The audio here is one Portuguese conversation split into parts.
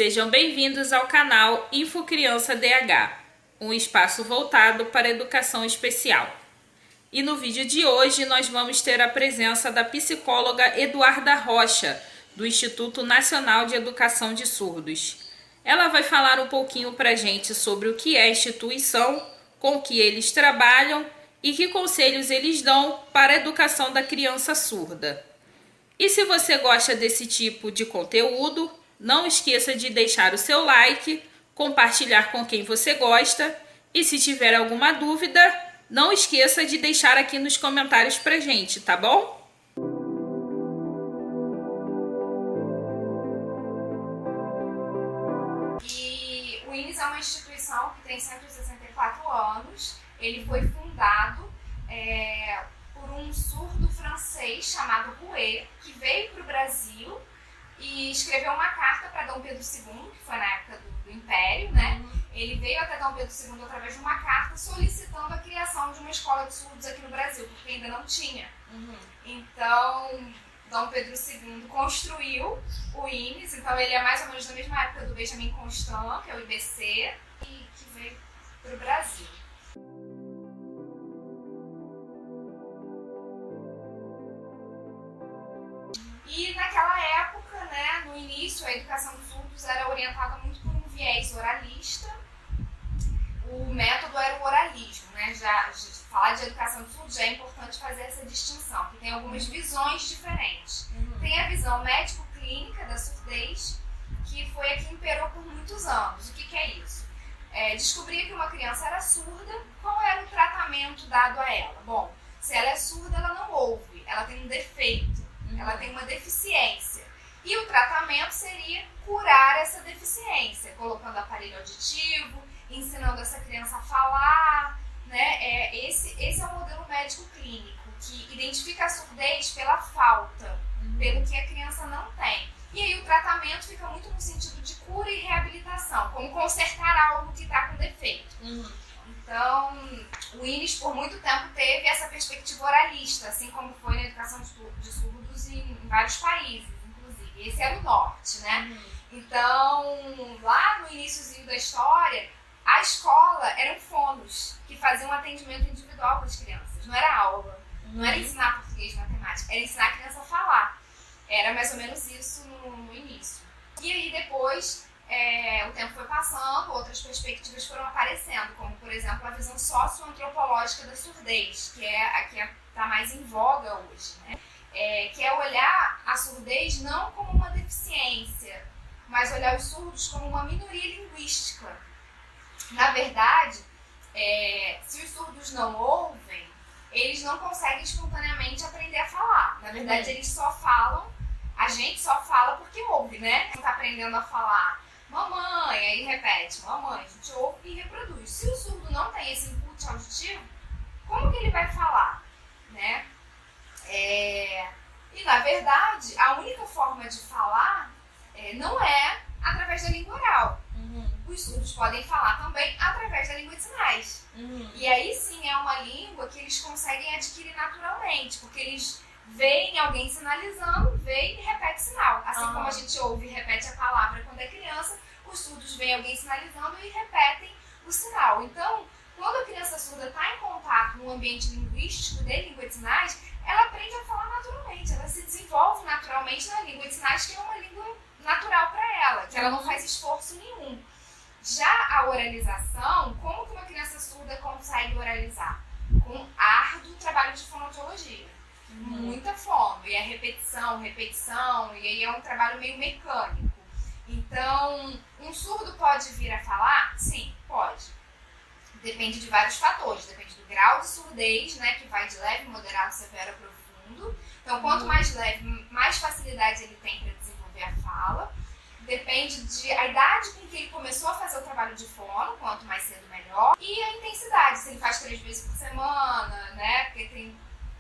Sejam bem-vindos ao canal InfoCriança DH, um espaço voltado para a educação especial. E no vídeo de hoje nós vamos ter a presença da psicóloga Eduarda Rocha, do Instituto Nacional de Educação de Surdos. Ela vai falar um pouquinho para a gente sobre o que é a instituição, com que eles trabalham e que conselhos eles dão para a educação da criança surda. E se você gosta desse tipo de conteúdo, não esqueça de deixar o seu like, compartilhar com quem você gosta e se tiver alguma dúvida, não esqueça de deixar aqui nos comentários pra gente, tá bom? E o INES é uma instituição que tem 164 anos. Ele foi fundado por um surdo francês chamado Rouet, que veio para o Brasil e escreveu uma carta para Dom Pedro II, que foi na época do Império, né? Ele veio até Dom Pedro II através de uma carta solicitando a criação de uma escola de surdos aqui no Brasil, porque ainda não tinha. Então, Dom Pedro II construiu o INES, então ele é mais ou menos da mesma época do Benjamin Constant, que é o IBC, e que veio para o Brasil. E naquela época, né, no início, a educação dos surdos era orientada muito por um viés oralista. O método era o oralismo, né? Falar de educação dos surdos já é importante fazer essa distinção, que tem algumas visões diferentes. Tem a visão médico-clínica da surdez, que foi a que imperou por muitos anos. O que é isso? Descobrir que uma criança era surda, qual era o tratamento dado a ela? Bom, se ela é surda, ela não ouve, ela tem um defeito. Ela tem uma deficiência. E o tratamento seria curar essa deficiência, colocando aparelho auditivo, ensinando essa criança a falar, né? Esse é o modelo médico clínico, que identifica a surdez pela falta, pelo que a criança não tem. E aí o tratamento fica muito no sentido de cura e reabilitação, como consertar algo que está com defeito. Então, o INES por muito tempo teve essa perspectiva oralista, assim como foi na educação de surdos em vários países, inclusive. Esse era o norte, né? Então, lá no iniciozinho da história, a escola eram fonos que faziam um atendimento individual para as crianças. Não era aula, não era ensinar português e matemática, era ensinar a criança a falar. Era mais ou menos isso no início. E aí depois, o tempo foi passando, outras perspectivas foram aparecendo, como por exemplo a visão socioantropológica da surdez, que é a que está mais em voga hoje, né? Que é olhar a surdez não como uma deficiência, mas olhar os surdos como uma minoria linguística. Na verdade, se os surdos não ouvem, eles não conseguem espontaneamente aprender a falar. Na verdade, eles só falam, a gente só fala porque ouve, né? Quem está aprendendo a falar mamãe, aí repete, mamãe, a gente ouve e reproduz. Se o surdo não tem esse input auditivo, como que ele vai falar, né? E na verdade, a única forma de falar não é através da língua oral. Os surdos podem falar também através da língua de sinais. E aí sim é uma língua que eles conseguem adquirir naturalmente, porque eles veem alguém sinalizando, veem e repete sinal. Assim como a gente ouve e repete a palavra quando é criança, os surdos veem alguém sinalizando e repetem o sinal. Então, quando a criança surda está em contato num ambiente linguístico de língua de sinais, ela aprende a falar naturalmente, ela se desenvolve naturalmente na língua de sinais, que é uma língua natural para ela, que ela não faz esforço nenhum. Já a oralização, como que uma criança surda consegue oralizar? Com árduo trabalho de fonoaudiologia. Muita fono, e é repetição, e aí é um trabalho meio mecânico. Então, um surdo pode vir a falar? Sim, pode. Depende de vários fatores, depende do grau de surdez, né, que vai de leve, moderado, severo a profundo. Então, quanto mais leve, mais facilidade ele tem para desenvolver a fala. Depende da idade com que ele começou a fazer o trabalho de fono, quanto mais cedo melhor. E a intensidade, se ele faz 3 vezes por semana, né, porque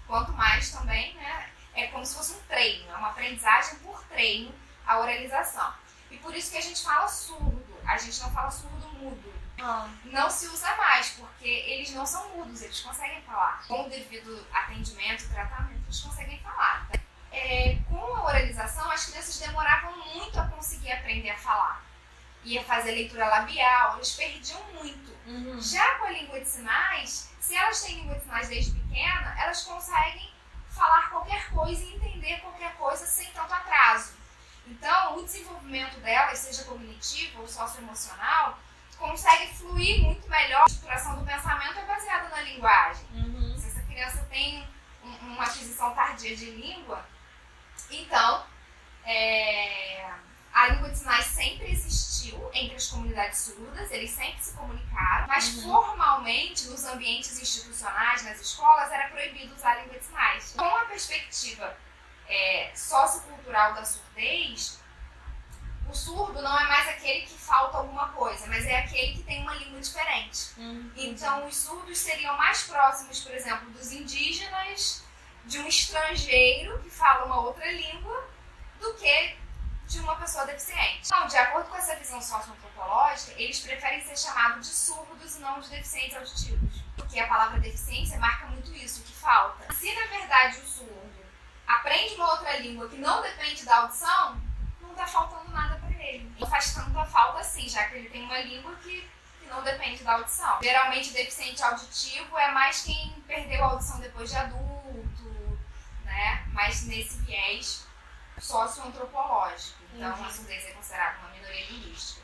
quanto mais também, né, é como se fosse um treino, é uma aprendizagem por treino a oralização. E por isso que a gente fala surdo, a gente não fala surdo-mudo. Não se usa mais, porque eles não são mudos, eles conseguem falar. Com o devido atendimento e tratamento, eles conseguem falar. Com a oralização, as crianças demoravam muito a conseguir aprender a falar. ia fazer leitura labial, eles perdiam muito. Já com a língua de sinais, se elas têm língua de sinais desde pequena, elas conseguem falar qualquer coisa e entender qualquer coisa sem tanto atraso. Então, o desenvolvimento delas, seja cognitivo ou socioemocional, consegue fluir muito melhor. A estruturação do pensamento é baseada na linguagem. Se essa criança tem uma aquisição tardia de língua, então a língua de sinais sempre existiu entre as comunidades surdas, eles sempre se comunicaram, mas formalmente nos ambientes institucionais, nas escolas, era proibido usar a língua de sinais. Com a perspectiva sociocultural da surdez, o surdo não é mais aquele que falta alguma coisa, mas é aquele que tem uma língua diferente. Então, os surdos seriam mais próximos, por exemplo, dos indígenas, de um estrangeiro que fala uma outra língua, do que de uma pessoa deficiente. Então, de acordo com essa visão socioantropológica, eles preferem ser chamados de surdos e não de deficientes auditivos. Porque a palavra deficiência marca muito isso, que falta. Se, na verdade, o surdo aprende uma outra língua que não depende da audição, não está faltando nada para ele. Não faz tanta falta assim, já que ele tem uma língua que não depende da audição. Geralmente, deficiente auditivo é mais quem perdeu a audição depois de adulto, né? Mas nesse viés socioantropológico. Então, a surdez é considerada uma minoria linguística.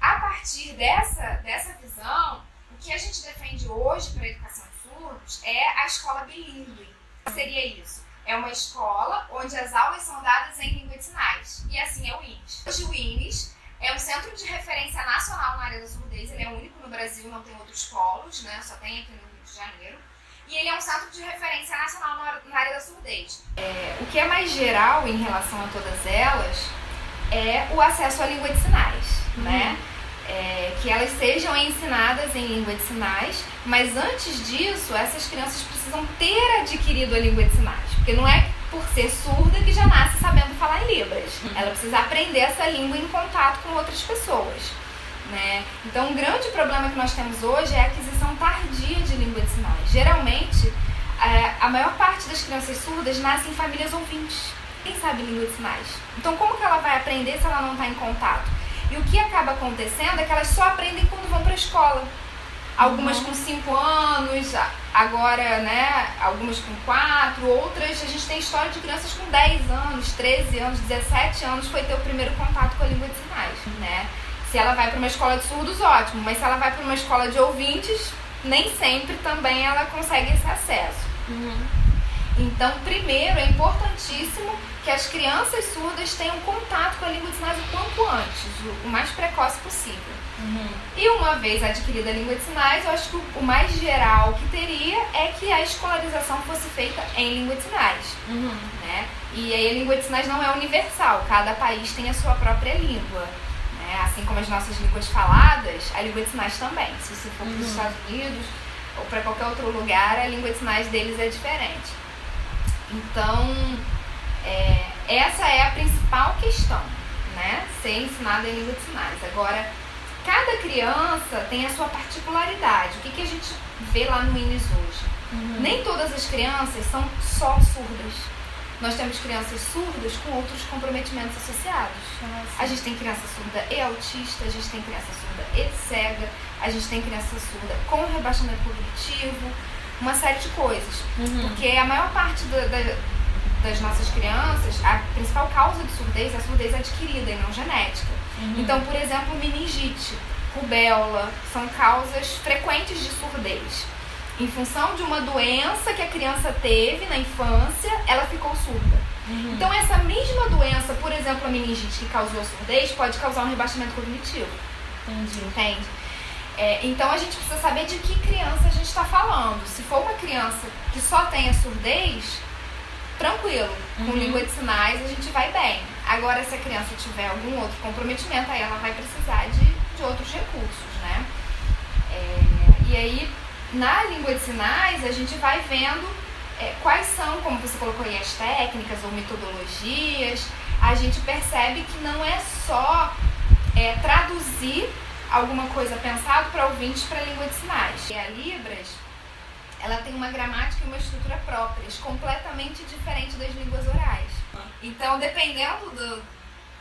A partir dessa visão, o que a gente defende hoje para a educação de surdos é a escola bilíngue. O que seria isso? É uma escola onde as aulas são dadas em língua de sinais. E assim é o INES. Hoje o INES é um centro de referência nacional na área da surdez. Ele é único no Brasil, não tem outros polos, né? Só tem aqui no Rio de Janeiro. E ele é um centro de referência nacional na área da surdez. O que é mais geral em relação a todas elas é o acesso à língua de sinais, né? Que elas sejam ensinadas em língua de sinais, mas antes disso, essas crianças precisam ter adquirido a língua de sinais, porque não é por ser surda que já nasce sabendo falar em Libras. Ela precisa aprender essa língua em contato com outras pessoas, né? Então, um grande problema que nós temos hoje é a aquisição tardia de língua de sinais. Geralmente, a maior parte das crianças surdas nascem em famílias ouvintes. Quem sabe língua de sinais? Então, como que ela vai aprender se ela não está em contato? E o que acaba acontecendo é que elas só aprendem quando vão para a escola. Algumas com 5 anos, agora, né, algumas com 4, outras, a gente tem história de crianças com 10 anos, 13 anos, 17 anos, foi ter o primeiro contato com a língua de sinais, né? Se ela vai para uma escola de surdos, ótimo, mas se ela vai para uma escola de ouvintes, nem sempre também ela consegue esse acesso. Então, primeiro, é importantíssimo que as crianças surdas tenham contato com a língua de sinais o quanto antes, o mais precoce possível. E uma vez adquirida a língua de sinais, eu acho que o mais geral que teria é que a escolarização fosse feita em língua de sinais. Né? E aí a língua de sinais não é universal, cada país tem a sua própria língua. Né? Assim como as nossas línguas faladas, a língua de sinais também. Se você for para os Estados Unidos ou para qualquer outro lugar, a língua de sinais deles é diferente. Então, essa é a principal questão, né? Ser ensinada em língua de sinais. Agora, cada criança tem a sua particularidade. O que a gente vê lá no INES hoje? Nem todas as crianças são só surdas. Nós temos crianças surdas com outros comprometimentos associados. A gente tem criança surda e autista, a gente tem criança surda e cega, a gente tem criança surda com rebaixamento cognitivo, uma série de coisas. Porque a maior parte das nossas crianças, a principal causa de surdez é a surdez adquirida e não genética. Então, por exemplo, meningite, rubéola, são causas frequentes de surdez. Em função de uma doença que a criança teve na infância, ela ficou surda. Então, essa mesma doença, por exemplo, a meningite que causou a surdez, pode causar um rebaixamento cognitivo. Entende? Então, a gente precisa saber de que criança a gente está falando. Se for uma criança que só tem a surdez, tranquilo, com língua de sinais a gente vai bem. Agora, se a criança tiver algum outro comprometimento, aí ela vai precisar de outros recursos, né? E aí, na língua de sinais, a gente vai vendo quais são, como você colocou aí, as técnicas ou metodologias. A gente percebe que não é só traduzir alguma coisa pensada para ouvintes para a língua de sinais. E a Libras, ela tem uma gramática e uma estrutura próprias, completamente diferente das línguas orais. Então, dependendo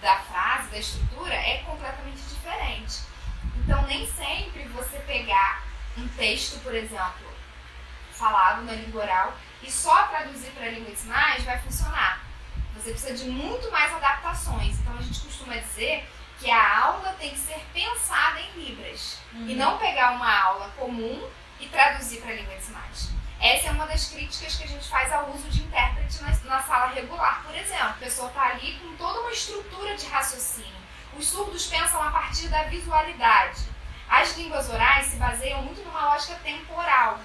da frase, da estrutura, é completamente diferente. Então, nem sempre você pegar um texto, por exemplo, falado na língua oral e só traduzir para a língua de sinais vai funcionar. Você precisa de muito mais adaptações. Então, a gente costuma dizer que a aula tem que ser pensada em libras e não pegar uma aula comum e traduzir para a língua de sinais. Essa é uma das críticas que a gente faz ao uso de intérprete na sala regular, por exemplo. A pessoa está ali com toda uma estrutura de raciocínio. Os surdos pensam a partir da visualidade. As línguas orais se baseiam muito numa lógica temporal.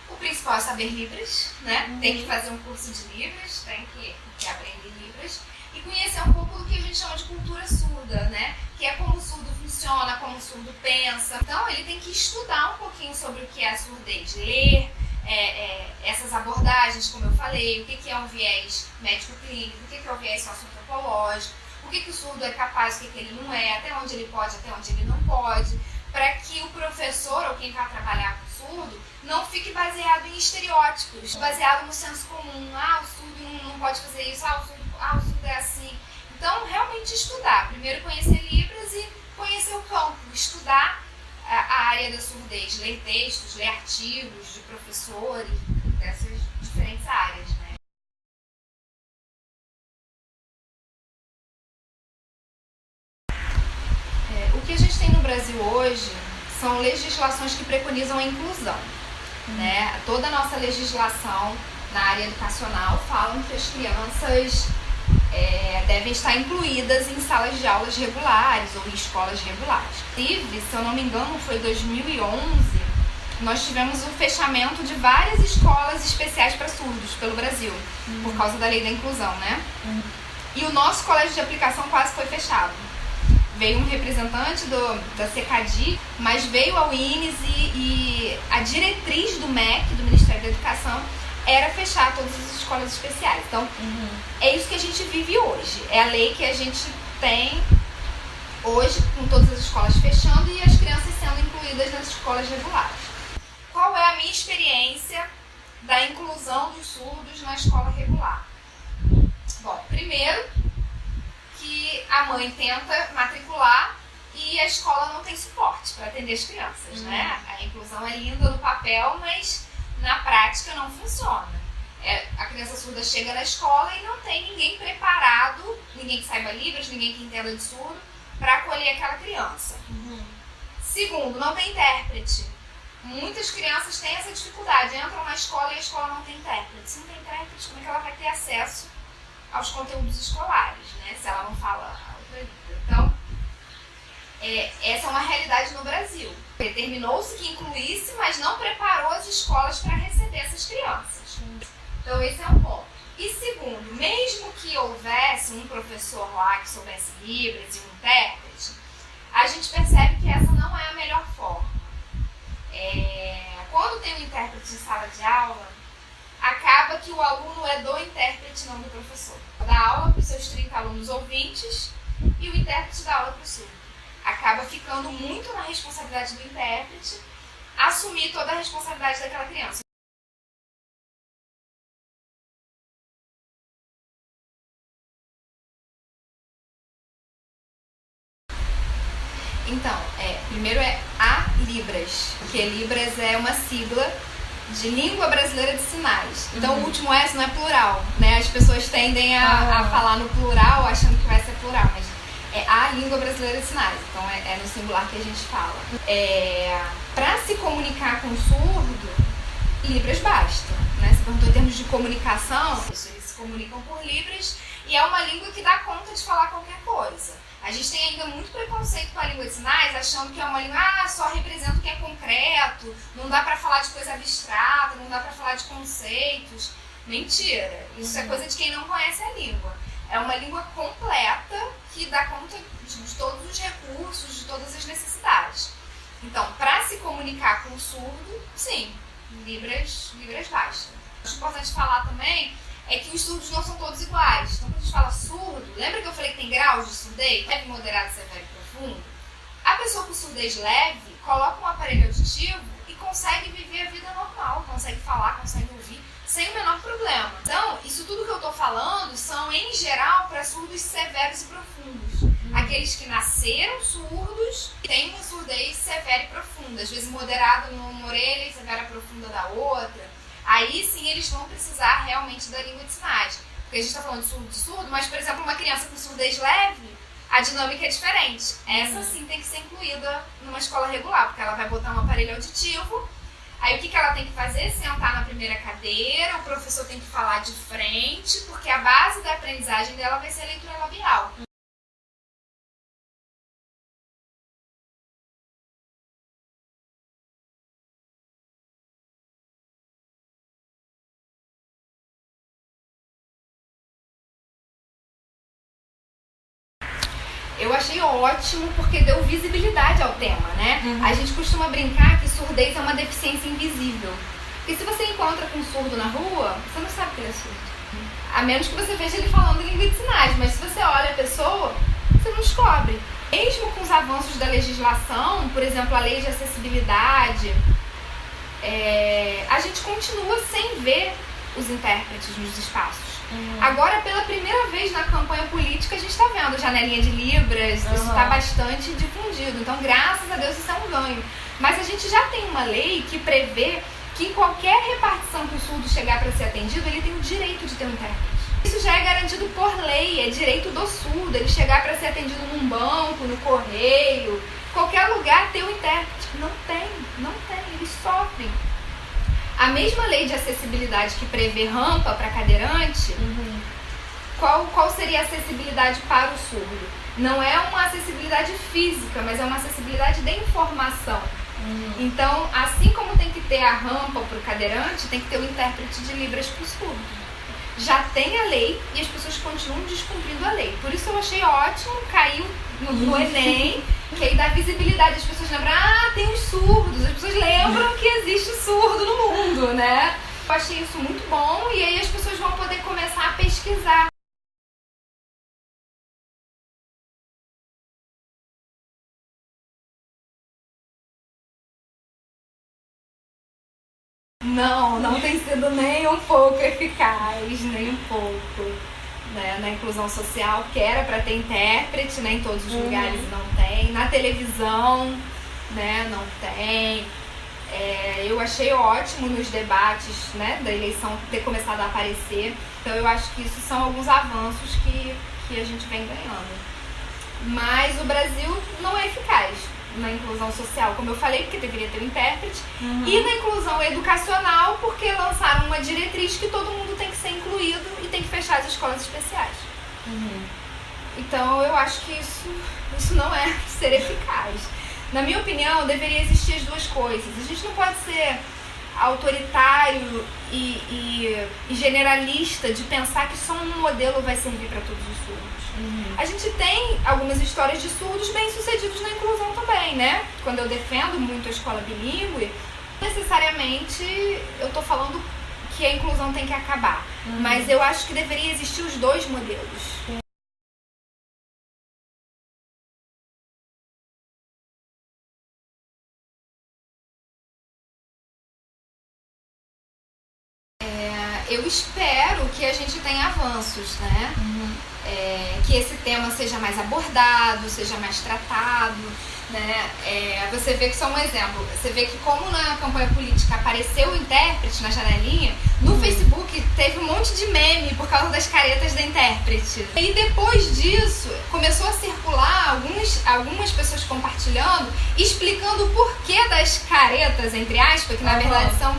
O principal é saber Libras, né? Tem que fazer um curso de Libras, tem que aprender Libras e conhecer um pouco do que a gente chama de cultura surda, né? Que é como o surdo funciona, como o surdo pensa. Então ele tem que estudar um pouquinho sobre o que é a surdez, ler essas abordagens, como eu falei, o que é um viés médico-clínico, o que é um viés socioantropológico, o que o surdo é capaz, o que ele não é, até onde ele pode, até onde ele não pode, para que o professor ou quem vai trabalhar com o surdo não fique baseado em estereótipos, baseado no senso comum. O surdo não pode fazer isso, o surdo é assim. Então, realmente estudar. Primeiro conhecer Libras e conhecer o campo, estudar a área da surdez, ler textos, ler artigos de professores dessas diferentes áreas, né? O que a gente tem no Brasil hoje são legislações que preconizam a inclusão. Né? Toda a nossa legislação na área educacional fala que as crianças devem estar incluídas em salas de aulas regulares ou em escolas regulares. Inclusive, se eu não me engano, foi em 2011, nós tivemos o fechamento de várias escolas especiais para surdos pelo Brasil, por causa da lei da inclusão, né? E o nosso colégio de aplicação quase foi fechado. Veio um representante da CECADI, mas veio ao INES e a diretriz do MEC, do Ministério da Educação, era fechar todas as escolas especiais. Então, é isso que a gente vive hoje. É a lei que a gente tem hoje, com todas as escolas fechando e as crianças sendo incluídas nas escolas regulares. Qual é a minha experiência da inclusão dos surdos na escola regular? Bom, primeiro, que a mãe tenta matricular e a escola não tem suporte para atender as crianças, né? A inclusão é linda no papel, mas na prática não funciona. A criança surda chega na escola e não tem ninguém preparado, ninguém que saiba Libras, ninguém que entenda de surdo, para acolher aquela criança. Segundo, não tem intérprete. Muitas crianças têm essa dificuldade, entram na escola e a escola não tem intérprete. Se não tem intérprete, como é que ela vai ter acesso aos conteúdos escolares, né? Se ela não fala a outra língua. Então, essa é uma realidade no Brasil. Determinou-se que incluísse, mas não preparou as escolas para receber essas crianças. Então, esse é um ponto. E segundo, mesmo que houvesse um professor lá que soubesse Libras e um intérprete, a gente percebe que essa não é a melhor forma. Quando tem um intérprete em sala de aula, acaba que o aluno é do intérprete, não do professor. Dá aula para os seus 30 alunos ouvintes e o intérprete dá aula para o surdo. Acaba ficando muito na responsabilidade do intérprete assumir toda a responsabilidade daquela criança. Então, primeiro é a Libras, porque Libras é uma sigla de Língua Brasileira de Sinais. Então, o último S não é plural, né? As pessoas tendem a falar no plural achando que vai ser plural, mas é a Língua Brasileira de Sinais. Então, é no singular que a gente fala. Para se comunicar com o surdo, Libras basta, né? Você perguntou em termos de comunicação, eles se comunicam por Libras e é uma língua que dá conta de falar qualquer coisa. A gente tem ainda muito preconceito com a língua de sinais, achando que é uma língua, só representa o que é concreto, não dá pra falar de coisa abstrata, não dá pra falar de conceitos. Mentira, isso é coisa de quem não conhece a língua. É uma língua completa que dá conta de todos os recursos, de todas as necessidades. Então, para se comunicar com o surdo, sim, Libras basta. Acho importante falar também é que os surdos não são todos iguais. Então, quando a gente fala surdo, lembra que eu falei que tem graus de surdez? Leve, moderado, severo e profundo? A pessoa com surdez leve coloca um aparelho auditivo e consegue viver a vida normal, consegue falar, consegue ouvir, sem o menor problema. Então, isso tudo que eu tô falando são, em geral, para surdos severos e profundos. Aqueles que nasceram surdos e têm uma surdez severa e profunda, às vezes moderada numa orelha e severa e profunda da outra. Aí sim eles vão precisar realmente da língua de sinais. Porque a gente está falando de surdo, mas, por exemplo, uma criança com surdez leve, a dinâmica é diferente. Essa sim tem que ser incluída numa escola regular, porque ela vai botar um aparelho auditivo. Aí o que ela tem que fazer? Sentar na primeira cadeira, o professor tem que falar de frente, porque a base da aprendizagem dela vai ser a leitura labial. Eu achei ótimo porque deu visibilidade ao tema, né? A gente costuma brincar que surdez é uma deficiência invisível. Porque se você encontra com um surdo na rua, você não sabe que ele é surdo. A menos que você veja ele falando em língua de sinais. Mas se você olha a pessoa, você não descobre. Mesmo com os avanços da legislação, por exemplo, a lei de acessibilidade, a gente continua sem ver os intérpretes nos espaços. Agora, pela primeira vez na campanha política, a gente está vendo janelinha de Libras, isso está bastante difundido. Então, graças a Deus, isso é um ganho. Mas a gente já tem uma lei que prevê que em qualquer repartição que o surdo chegar para ser atendido, ele tem o direito de ter um intérprete. Isso já é garantido por lei, é direito do surdo, ele chegar para ser atendido num banco, no correio, qualquer lugar ter um intérprete. Não tem, eles sofrem. A mesma lei de acessibilidade que prevê rampa para cadeirante, qual seria a acessibilidade para o surdo? Não é uma acessibilidade física, mas é uma acessibilidade de informação. Então, assim como tem que ter a rampa para o cadeirante, tem que ter o intérprete de Libras para o surdo. Já tem a lei e as pessoas continuam descumprindo a lei. Por isso eu achei ótimo, caiu no Enem, que aí dá visibilidade, as pessoas lembram, tem os surdos, as pessoas lembram que existe surdo no mundo, né? Eu achei isso muito bom e aí as pessoas vão poder começar a pesquisar. Não tem sido nem um pouco eficaz, nem um pouco, né? Na inclusão social, que era para ter intérprete, né? Em todos os lugares não tem. Na televisão, né? Não tem. Eu achei ótimo nos debates, né, da eleição ter começado a aparecer. Então eu acho que isso são alguns avanços que a gente vem ganhando. Mas o Brasil não é eficaz na inclusão social, como eu falei, porque deveria ter um intérprete, e na inclusão educacional, porque lançaram uma diretriz que todo mundo tem que ser incluído e tem que fechar as escolas especiais. Então eu acho que isso não é ser eficaz. Na minha opinião, deveria existir as duas coisas. A gente não pode ser autoritário e generalista de pensar que só um modelo vai servir para todos os surdos. A gente tem algumas histórias de surdos bem-sucedidos na inclusão também, né? Quando eu defendo muito a escola bilíngue, necessariamente eu tô falando que a inclusão tem que acabar. Mas eu acho que deveria existir os dois modelos. Eu espero que a gente tenha avanços, né? Que esse tema seja mais abordado, seja mais tratado, né? Você vê que só um exemplo, você vê que como na campanha política apareceu o intérprete na janelinha, no Facebook teve um monte de meme por causa das caretas da intérprete. E depois disso, começou a circular algumas pessoas compartilhando, explicando o porquê das caretas, entre aspas, que na verdade são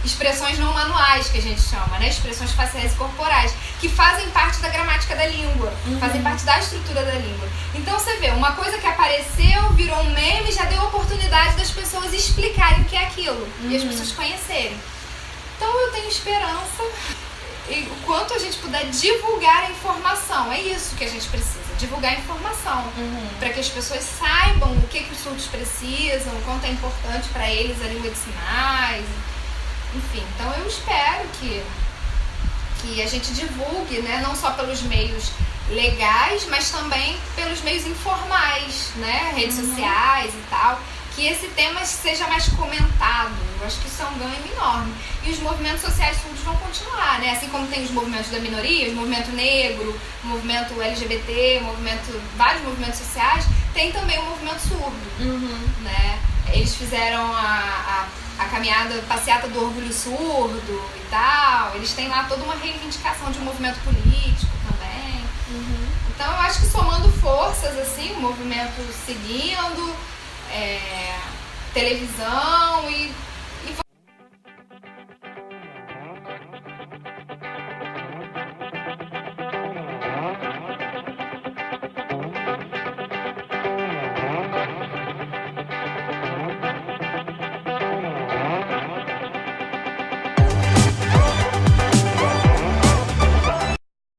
expressões não manuais, que a gente chama, né? Expressões faciais e corporais, que fazem parte da gramática da língua, fazem parte da estrutura da língua. Então você vê, uma coisa que apareceu, virou um meme, já deu a oportunidade das pessoas explicarem o que é aquilo, e as pessoas conhecerem. Então eu tenho esperança, e o quanto a gente puder divulgar a informação, é isso que a gente precisa, divulgar a informação, para que as pessoas saibam o que os surdos precisam, o quanto é importante para eles a língua de sinais. Enfim, então eu espero que a gente divulgue, né, não só pelos meios legais, mas também pelos meios informais, né, redes sociais e tal, que que esse tema seja mais comentado. Eu acho que isso é um ganho enorme. E os movimentos sociais surdos vão continuar, né? Assim como tem os movimentos da minoria, o movimento negro, o movimento LGBT, vários movimentos sociais, tem também o movimento surdo, né? Eles fizeram a caminhada, passeata do orgulho surdo e tal. Eles têm lá toda uma reivindicação de um movimento político também. Então eu acho que somando forças, assim, o movimento seguindo, televisão e